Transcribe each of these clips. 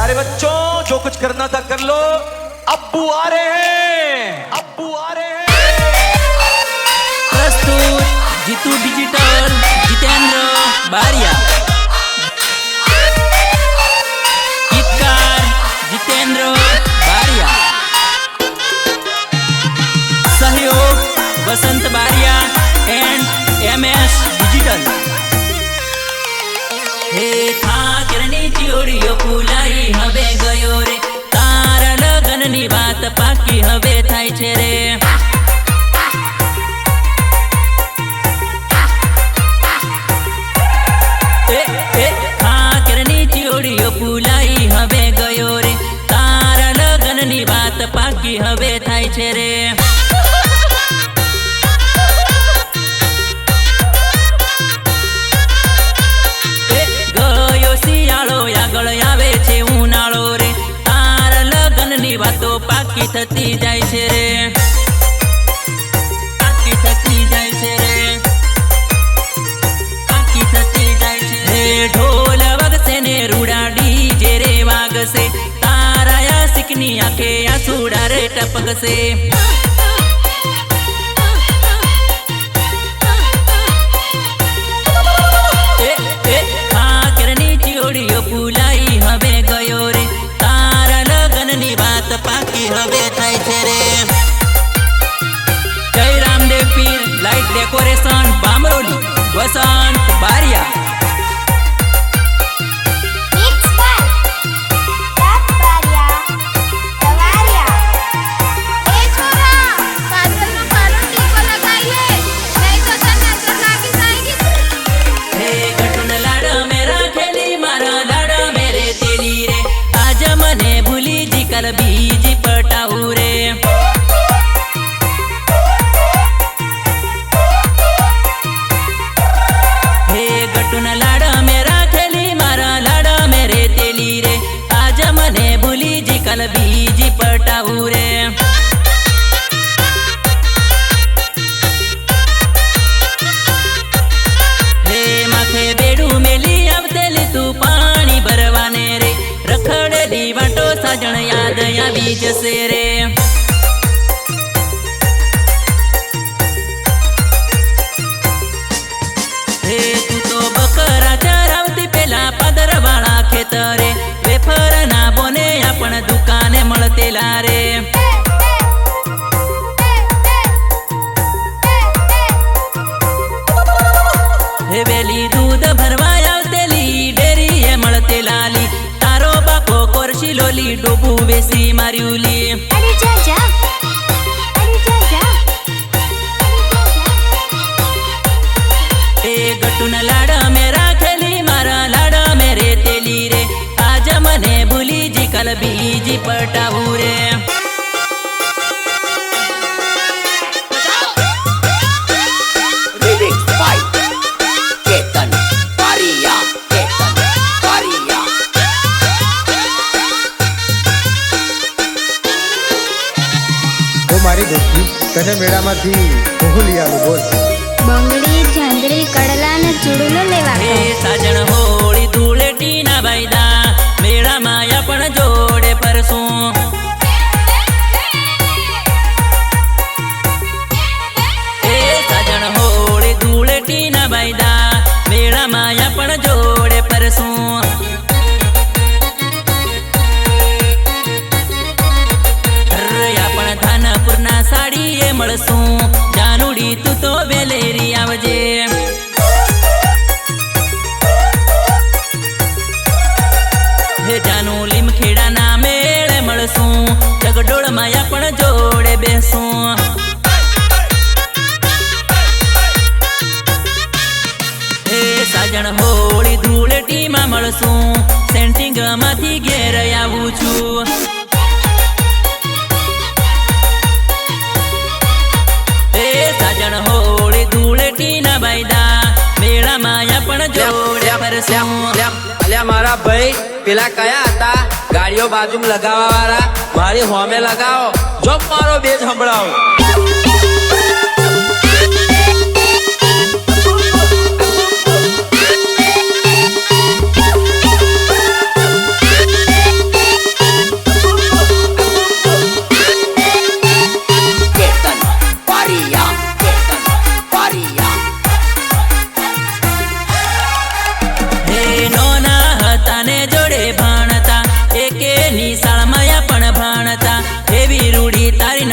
प्यारे बच्चों, जो कुछ करना था कर लो, अब्बू आ रहे हैं, अब्बू आ रहे हैं। प्रस्तुत जीतू डिजिटल जितेंद्र बारिया, गीतकार जितेंद्र बारिया, सहयोग वसंत बारिया एंड एमएस डिजिटल। हे ठाकरनी चियोड़ियो फूलाई हवे गयो रे, तारा लगननी बात पाकी हवे थाय छे रे। ठाकरनी चियोड़ियो फूलाई हवे गयो रे, तारा लगननी बात पाकी हवे थाय छे रे। वातो पाकी थती जाय छे रे, पाकी थती जाय छे रे, पाकी थती जाय छे रे। ढोल वगसे ने रूड़ा डीजे रे वागसे, तारा या सिकनी आंखे आंसुड़ा रे टपकसे। ठाकरनी चियोड़ियो फूलाई हवे गयो रे, पाकी हवे थाय छे रे। जय रामदेव पीर लाइट डेकोरेशन बामरोली वसंत बारिया। बीज पटाऊ रे, हे गटुन लाड़ा मेरा खेली मारा लाड़ा मेरे तेली रे, आज मने भूली जी कल बीज पटाऊ रे। हे माथे बेड़ू मेली अब तेली तू पानी भरवाने रे, रखड़ेली वाटो साजण याद या बीज से रे। हे तू तो बकरा चरावती पेला पदर वाला खेतरे, वेफर ना बोने आपण दुकाने मळतेला रे। हे वेली दूध भरवा आवतेली डेरी हे मळते लाली, तारो बापो कोरशी लोली डोबू वेसी मारियुली। अरे जा जा, अरे जा जा, ए गटुन लाड़ा मेरा खेली मारा लाड़ा मेरे तेली रे, आज मने भूली जी कल बीज पटाऊ रे। मारी दोस्ती तने मेड़ा माथी कोहली आलू बोल। બંગડી ઝંડરી કડલા ને ચૂડલો લેવા हे साजण होळी धूळेटी ना बायदा, मेळा माया पण जोडे परसू। हे साजण होळी धूळेटी ना बायदा, मेळा माया पण जोडे परसू। धानपुरना साड़ी ये मळसू, जानूड़ी तू तो वेलेरी आवजे। हे जानू लिमखेड़ा ना मेळे मळसू, जगडोळ माया पण जोड़े बेसू। हे साजण होळी धूळेटी मा मळसू, सेंटिंग माथी घेर आवू छू। होळी धूळेटी ना बायदा, मेळा माया पण जोड़े परसू। अल्या मारा भाई पेला कया था गाड़ियों बाजू में लगावा वाला, मारी होमे लगाओ जो मारो बेज संभळाओ।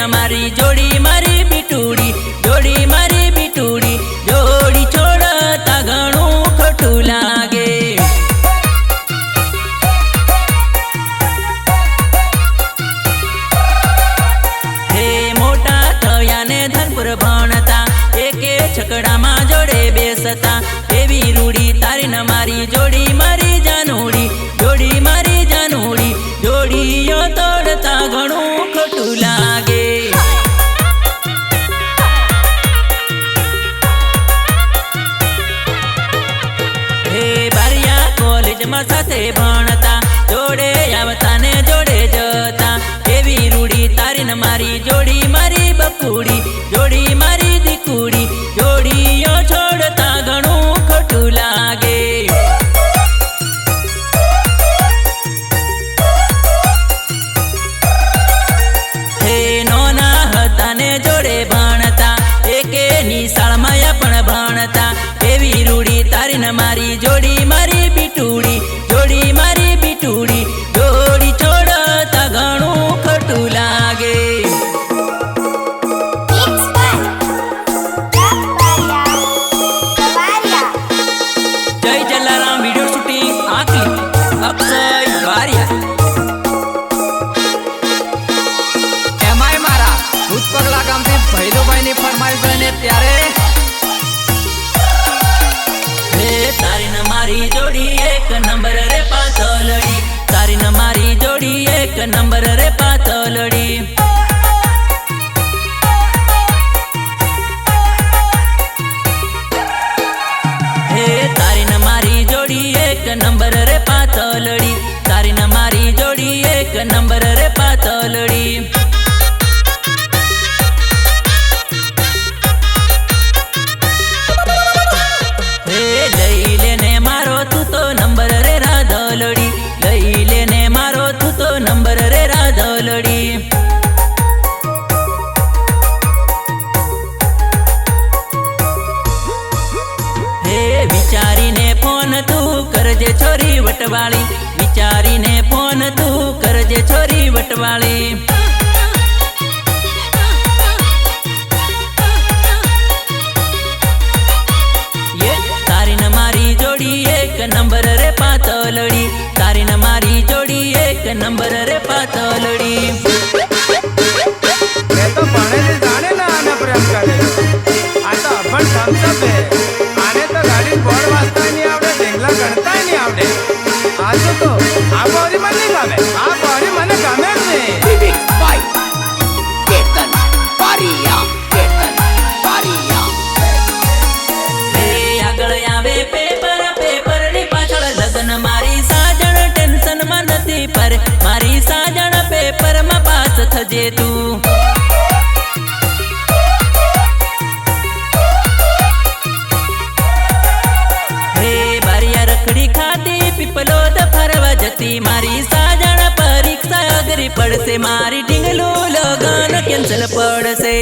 મારી જોડી મારી બીટુડી જોડી મારી બીટુડી જોડી છોડતા ઘણું ખોટું લાગે હે મોટા થયા ને ધનપુર ભણતા એકે છકડામાં જોડે બેસતા એવી રૂડી તારી ન મારી જોડી મારી જાનુડી જોડી મારી જાનુડી જોડીઓ તોડતા ઘણું ખોટું લાગે હે બારિયા કોલેજમાં સાથે ભણતા જોડે આવતા ને જોડે જતા એવી રૂડી તારી ન મારી જોડી મારી બકુડી જોડી મારી દીકુડી જોડીઓ છોડતા ઘણું ખોટું લાગે હે નોના હતા ને જોડે ભણતા એકે નિશાળમાં પણ ભણતા એવી રૂડી તારી ન મારી જોડી મારી બીટુડી જોડી મારી બીટુડી જોડી છોડતા ઘણું ખોટું લાગે જય જલારામ વિડિયો શૂટિંગ આકલી અક્ષય વારિયા એમાંય મારા ભૂત પગલા ગામથી ભૈલુભાઈની ફરમાઈશ બને ત્યારે હે તારી ન મારી જોડી એક નંબર રે પાતળડી તારી ન મારી જોડી એક નંબર રે પાતળડી હે તારી ન મારી જોડી એક નંબર રે પાતળડી તારી ન મારી જોડી એક નંબર રે પાતળડી હે લઈ લેને મારો તું તો નંબર રે રાધલડી લઈ લેને મારો તું તો નંબર રે રાધલડી હે વિચારીને ફોન તું કરજે છોરી વટવાળી વિચારીને ફોન તું કરજે છોરી વટવાળી તારી ન મારી જોડી એક નંબર રે પાતળડી તારી ન મારી જોડી એક નંબર રે પાતળડી मैं तो भणेली जाने ना आने प्रेम करे आता अपन थम्स अप है आने तो गाड़ी बोर्ड वाजता नहीं आवडे ढेंगला गणता नहीं आवडे आज तो आ बॉडी मन नहीं गमे आ बॉडी मने गमे જ નહીં હે આગળ આવે પેપર પેપર ની પાછળ લગ્ન મારી સાજણ ટેન્શન માં નથી પર મારી સાજણ પેપર માં પાસ થજે તું હે બારિયા રખડી ખાતી પીપલોદ ફરવા જતી મારી સાજણ પરીક્ષા અઘરી પડશે મારી ઢીંગલું લગન કેન્સલ પડશે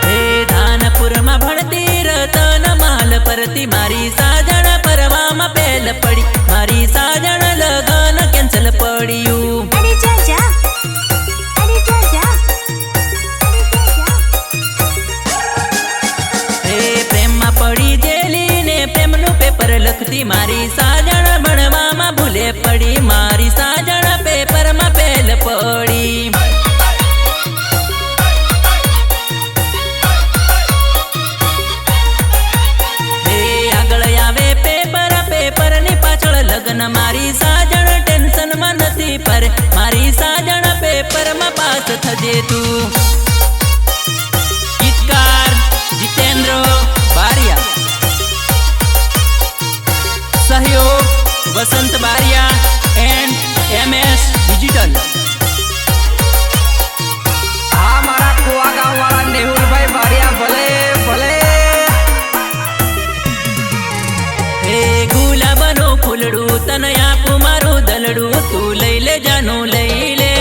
હે ધાનપુરમાં ભણતી રતન માલ પરતી મારી સાજણ પરવામાં પહેલ પડી મારી સાજણ લગન કેન્સલ પડ્યું અરે જા જા અરે જા જા હે પ્રેમમાં પડી જેલી ને પ્રેમનું પેપર લખતી મારી સાજણ ભણવામાં ભૂલે પડી મારી સાજણ પેપરમાં પહેલ પડી હે આગળ આવે પેપર પેપર ની પાછળ લગ્ન મારી સાજણ ટેન્શન માં નથી પર મારી સાજણ પેપરમાં પાસ થજે તું ગીતકાર જીતેન્દ્ર બારિયા સહયોગ વસંત બારિયા એન્ડ MS ડિજિટલ આ મારા કુવા ગામ વાળા નેહુલભાઈ બારિયા ભલે ભલે હે ગુલાબનું ફૂલડું તને આપું મારું દલડું તું લઈ લે જાનું લઈ લે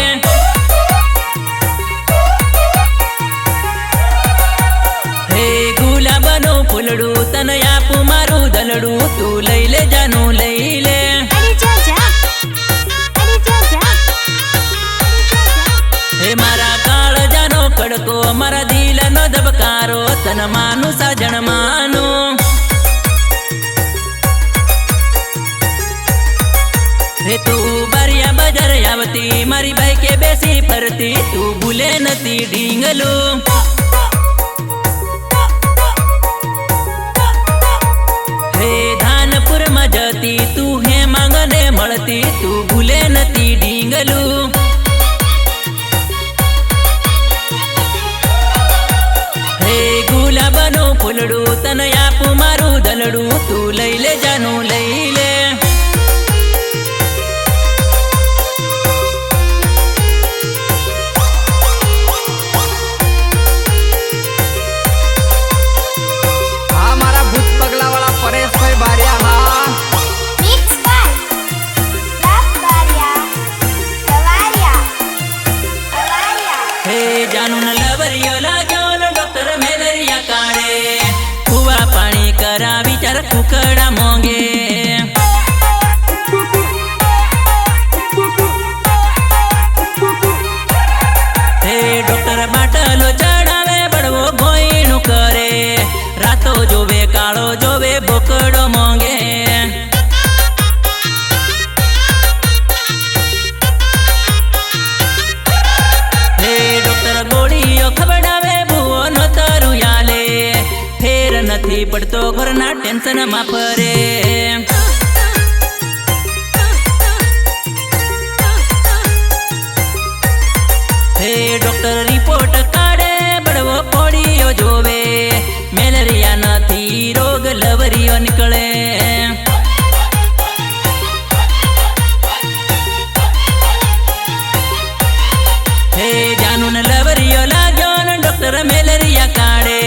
હે ગુલાબનું ફૂલડું તને આપું મારું દલડું તું લઈ લે જાનું લઈ લે અરે જા તન માનું સાજણ માનું રે તું બારિયા બજાર આવતી મારી બાઈકે બેસી ફરતી તું ભૂલે નથી ઢીંગલું હે ધાનપુરમાં જતી તું હે માંગને મળતી તું ભૂલે નથી ઢીંગલું હે ગુલાબનું ફૂલડું તને આપું મારું દલડું તું લઈ લે જાનું લઈ લે હા મારા ભૂત પગલા વાળા પરેશભાઈ બારિયા હા મિક્સ બાય લાફ બારિયા સવારિયા હે જાનું ન લવરિયો લાગ્યો ન ડોક્ટર મેલરિયા કાઢે કુવા પાણી કરા વિચાર કુકડા મોંગે હે ડોક્ટર બાટલો ચડાવે બળવો ગોઈનું કરે રાતો જોવે કાળો જોવે બોકડો મોંગે હે ડોક્ટર ગોળીઓ ખવડાવે ભૂવો નો તરું યાલે ફેર નથી પડતો ઘરના ટેન્શનમાં ફરે હે ડોક્ટર રિપોર્ટ કાઢે બળવો પોડીઓ જોવે મેલેરિયા નથી રોગ લવરીઓ નીકળે હે જાનું ન લવરિયો લાગ્યો ન ડોક્ટર મેલેરિયા કાઢે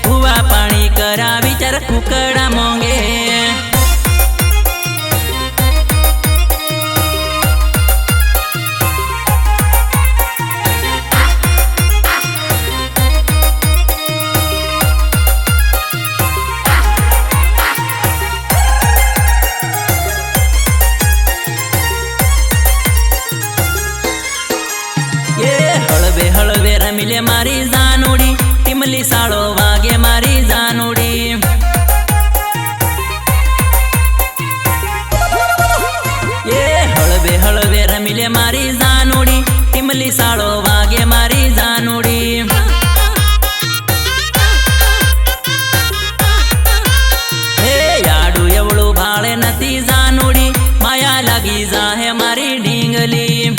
કુવા પાણી કરા વિચાર કુકડા મોંગે હળવે હળવે રમીલે મારી જાનુડી ટીમલી સાળો વાગે મારી જાનુડી એ હળવે હળવે રમીલે મારી જાનુડી ટીમલી સાળો વાગે મારી જાનુડી હે યાડું એવડું ભાળે નથી જાનુડી માયા લાગી જાહે મારી ઢીંગલી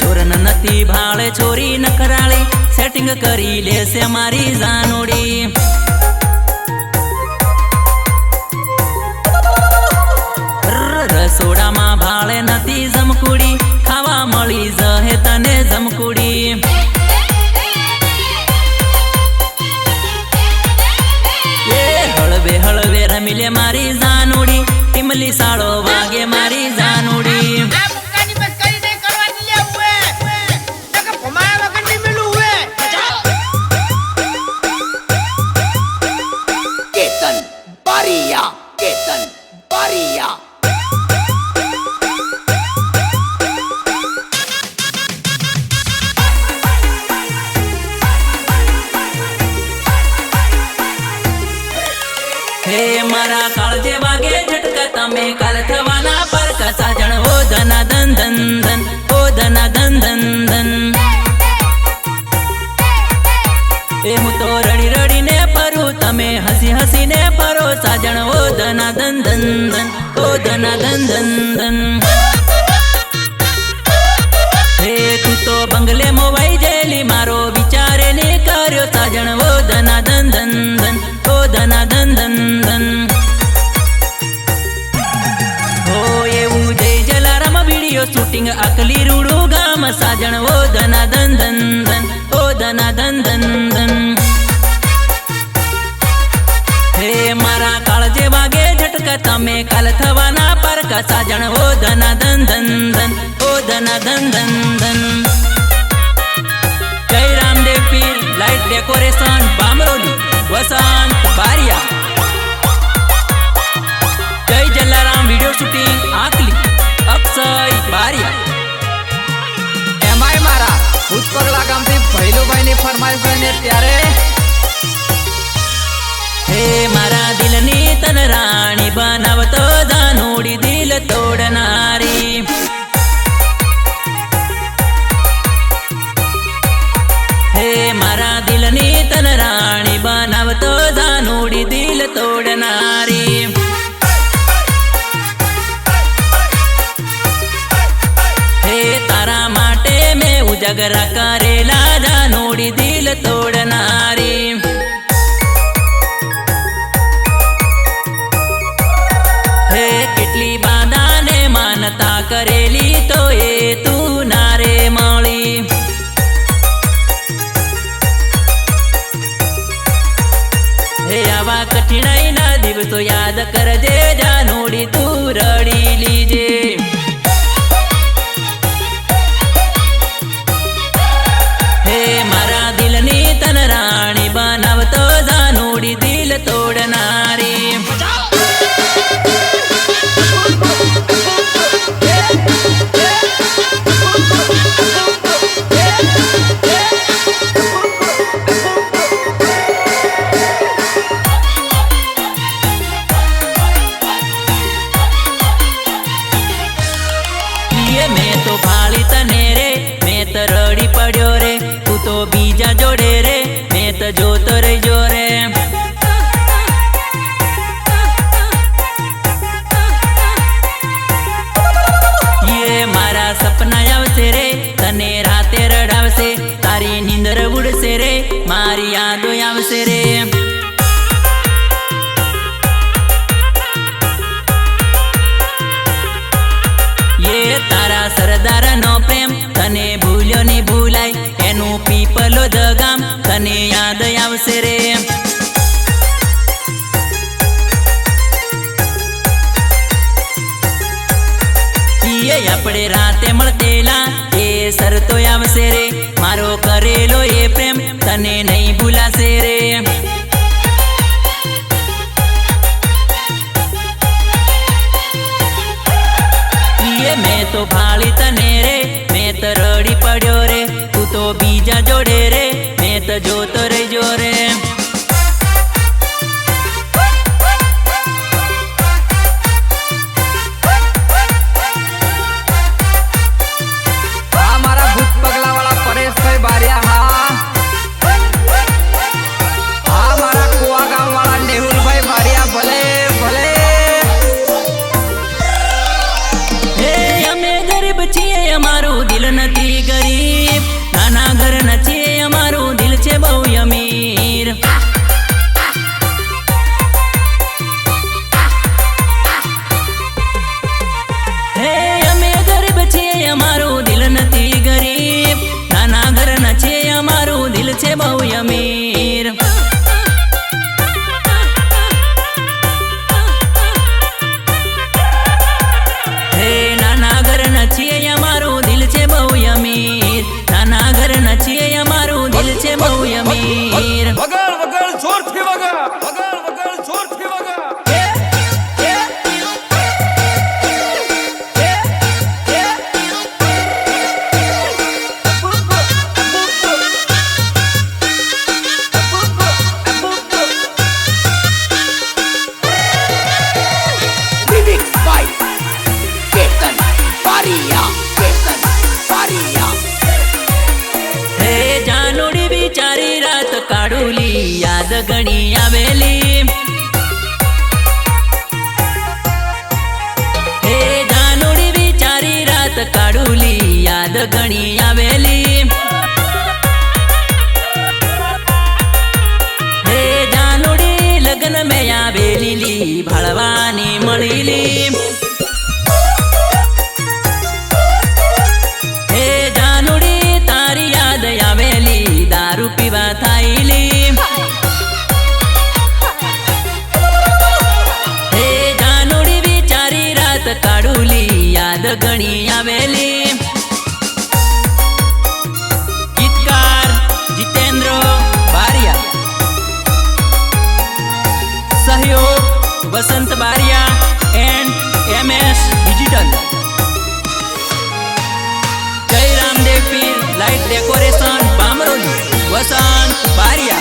છોરન નથી ભાળે છોરી નખરાળી સેટિંગ કરી લેશે મારી જાનુડી રસોડામાં ભાળે નથી જમકુડી ખાવા મળી જહે તને જમકુડી એ હળવે હળવે રમીલે મારી જાનુડી ટીમલી સાળો વાગે મારી જાનુડી હે મારા કાળજે વાગે ઝટકા તમે કાલ થવાના પરકા સાજણ ઓ ધના ધન ધન ધન ઓ ધના ધન ધન ધન એ હું તો રડી રડીને ફરું તમે હસી હસીને ફરો સાજણ ઓ ધના ધન ધન ધન ઓ ધના ધન ધન ધન હે તું તો બંગલે મોવાઈ જેલી મારો વિચારે ને કર્યો સાજણ ઓ ધના ધન ધન ધન ઓ ધના ધન ધન ધન હો એવું જય જલારામ વિડીયો શૂટિંગ આકલી રૂડું ગામ સાજણ ઓ ધના ધન ધન ધન ઓ ધના ધન ધન ધન હે મારા કાળજે વાગે ઝટકા તમે કાલ થવાના પરકા સાજણ ઓ ધના ધન ધન ધન ઓ ધના ધન ધન ધન જય રામદેવ પીર લાઇટ ડેકોરેશન બામરોલી વસંત બારિયા જય જલારામ વિડીયો શૂટિંગ આકલી અક્ષય બારિયા એમાંય મારા ફરમાઈશ હોય ને ત્યારે હે મારા દિલની તન રાણી બનાવતો જાનુડી દિલ તોડનારી હે મારા દિલની તન રાણી બનાવતો જાનુડી દિલ તોડનારી હે તારા માટે મેં ઉજાગરા કરેલા જાનુડી દિલ તોડનારી હે કેટલી બાધાને માનતા કરેલી તો એ તું નારે મળી હે આવા કઠિનાઈના દિવસો યાદ કરજે જાનુડી તું રડી લીજે હે મારા દિલની તન રાણી બનાવતો જાનુડી દિલ તોડનારી મેં તો ભાળી તને રે મેં તો રડી પડ્યો રે તું તો બીજા જોડે રે મેં તો જોતો રહેજો રે યે મારા સપના આવશે રે તને રાતે રડાવશે તારી નીંદર ઉડશે રે મારી યાદો આવશે રે તારા સરદારનો પ્રેમ તને ભૂલ્યો ની ભૂલાય એનું પીપલો જગામ તને યાદ આવશે રે આપણે રાતે મળતેલા એ શરતો આવશે રે મારો કરેલો એ પ્રેમ તને નહીં ભૂલાશે રે મેં તો ભાળી તને રે મેં તો રડી પડ્યો રે તું તો બીજા જોડે રે મેં તો જોતો રહેજો રે હા મારા ભૂત પગલા વાળા પરેશભાઈ બારિયા હા મારા કુવા ગામ વાળા નેહુલભાઈ બારિયા ભલે ભલે છીએ અમારું દિલ નથી ગરીબ નાના ઘર નથી અમારું દિલ છે બહુ અમીર હે અમે ગરીબ છીએ અમારું દિલ નથી ગરીબ નાના ઘર નથી અમારું દિલ છે બહુ અમીર અમારું દિલ છે બહુ અમીર નાના ઘર નથી અમારું દિલ છે બહુ અમીર વગર વગર જોરથી વગર વગર વગર જોરથી વગર કાઢુલી યાદ ઘણી આવેલી હે જાનુડી વિચારી રાત કાઢુલી યાદ ઘણી આવેલી હે જાનુડી લગ્ન મેં આવેલી ભાળવાની મળેલી હે જાનુડી તારી યાદ આવેલી દારૂ પીવા થાઈલી હે જાનુડી વિચારી રાત કાઢુલી યાદ ઘણી આવેલી ગીતકાર જીતેન્દ્ર બારિયા સહયોગ વસંત બારિયા એન્ડ MS ડિજિટલ જય રામદેવ પીર લાઇટ ડેકોરેશન બામરોલી વસત बारिया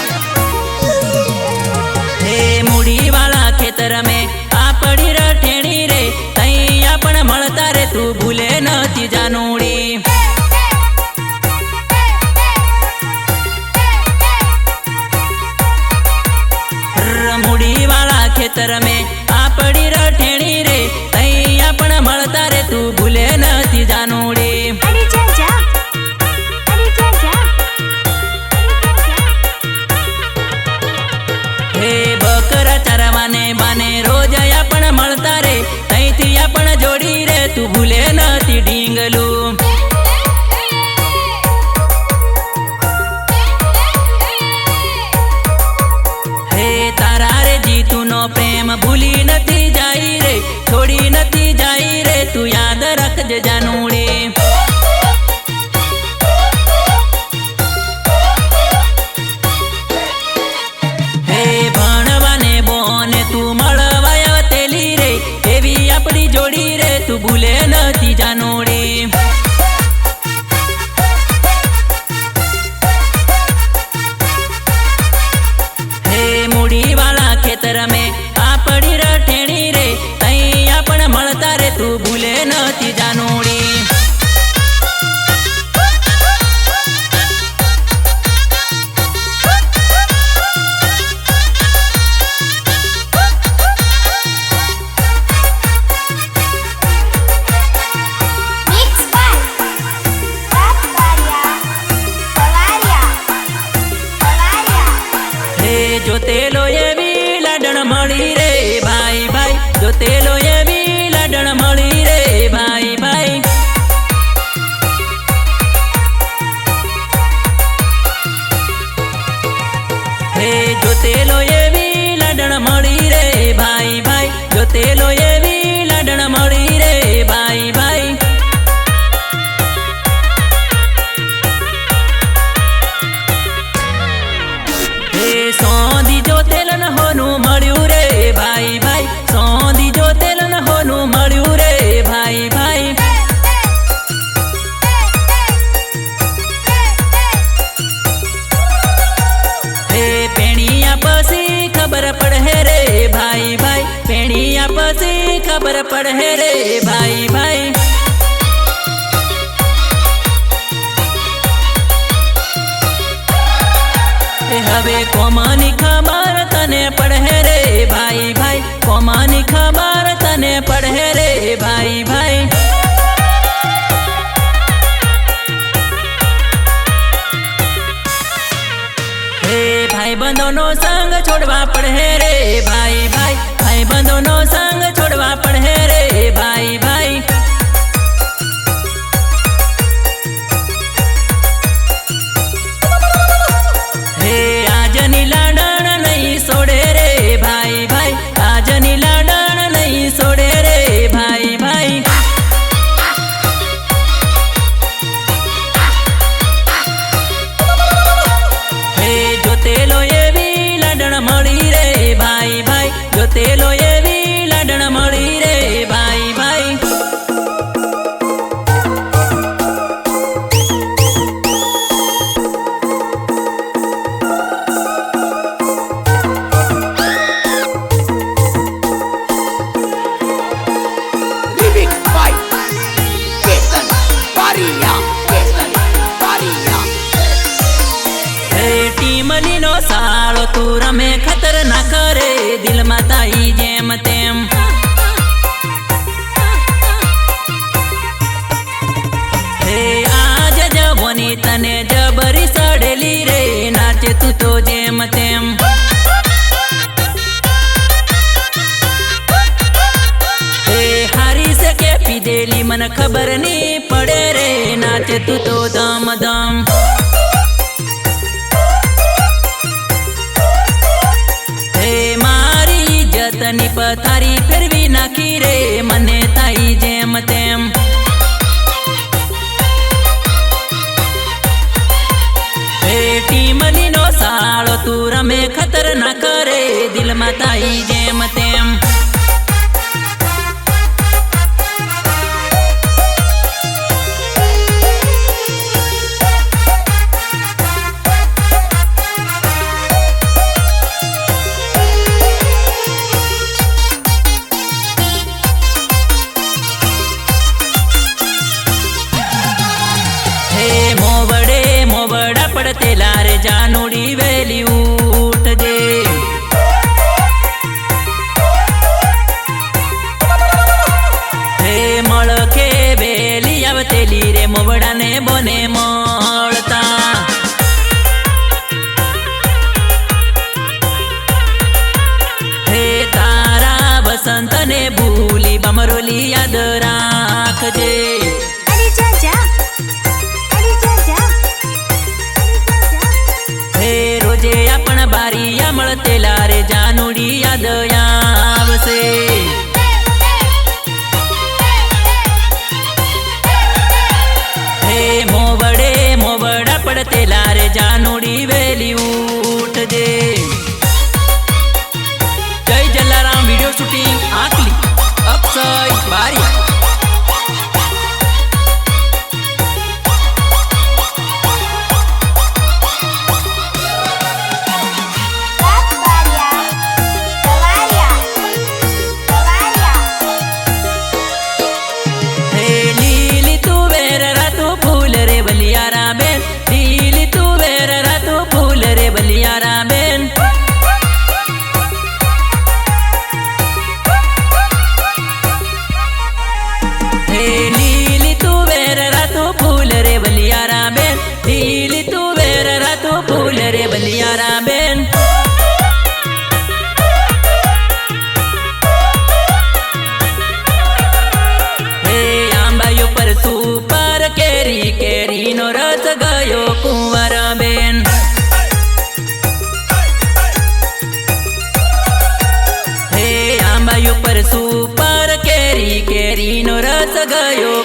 हे मूड़ी वाला खेतर में आ पड़ी रठेणी रे तई आपण मळता रे तू भूले नती जानूड़ी मूड़ी वाला खेतर में आ पड़ी रठेणी रे तई आपण मळता रे तू भूले नती जानूड़ी हे बकरा चरवाने बाने रोज आपण मळता रे तई थी आपण जोड़ी रे तू भूले नती ढींगलू प्रेम भूली नथी जाई रे छोड़ी नथी जाई रे तू याद रख जानूड़ी हे भणवाने बोने तू मळवाया तेली रे एवी आपड़ी जोड़ी रे तू भूले नथी जानूड़ी हे मूड़ी वाला खेतर में तू भूले नती जानूड़ी हे जो तेलो ये भी लाडण मળી रे भाई भाई जो तेलो ये भी लाडण मળી रे भाई भाई हे जो तेलो ये भी लाडण मળી रे भाई भाई जो तेलो ये भी लाडण मળી रे भाई भाई हे सोंधी जो तेलन होनु मळ्યું रे भाई भाई सोंधी जो तेलन होनु मळ्યું रे भाई भाई हे पेणिया पसी खबर पड़े रे भाई भाई पेणिया पसी खबर पड़े रे भाई भाई हवे कोमानी खबर तने पढ़े रे भाई भाई कोमानी खबर तने पढ़े रे भाई भाई हे भाई बंधो नो संग छोड़वा पड़े रे भाई भाई भाई बंधो नो संग छोड़वा पड़े रे भाई भाई सोड़े रे भाई भाई आज नीलाडण नहीं सोड़े रे भाई भाई हे जो तेलो ये भी लाडण मળી रे भाई भाई जो तेलो ये भी लाडण मળી रे भाई भाई सालो तू रमे खतर ना करे दिल माताई जेम तेम हे आज जवनी तने जबरी सड़ेली रे नाचे तू तो जेम तेम हे हारी से के पीदेली मन खबर नहीं पड़े रे नाचे तू तो दम दम तनी पथारी फिर भी नाखी रे मने ताई जेम तेम हे टीमली नो सालो तू रमे खतर ना करे दिल में ताई जेम तेम મને ભૂલી બમરોલી યાદ રાખજે. હે રોજે આપણ બારિયા મળતેલા રે જાનુડી યાદ આવશે. હે મોવડા પડતેલા રે જાનુડી વેલી ઉઠજે. જય જલારામ વિડિયો શૂટિંગ આકલી અક્ષય બારિયા. કેરીનો રસ ગયો કુંવરાબેન. હે આંબાઈ ઉપર સુપર કેરીનો રસ ગયો